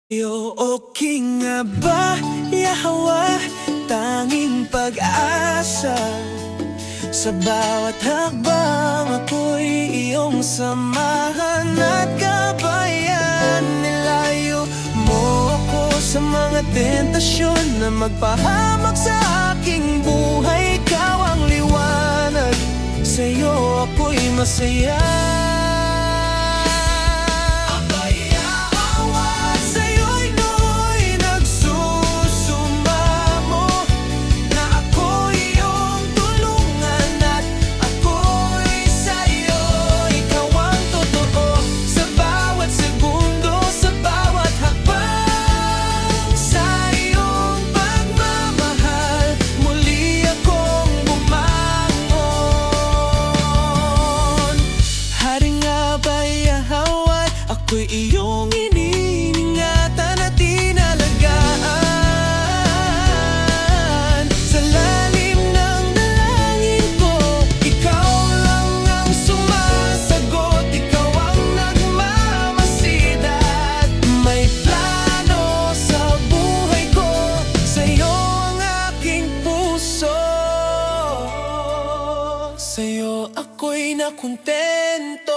Yo, okay nga ba, Yahawa, tanging pag-asa. Sa bawat hakbang ako'y iyong samahan at gabayan. Nilayo mo ako sa mga tentasyon na magpahamak sa aking buhay. Ikaw ang liwanag, sa'yo ako'y masaya. Ako'y iyong iniingatan at inalagaan. Sa lalim ng dalangin ko, ikaw lang ang sumasagot. Ikaw ang nagmamasid at may plano sa buhay ko. Sa'yo ang aking puso, sa'yo ako'y nakontento.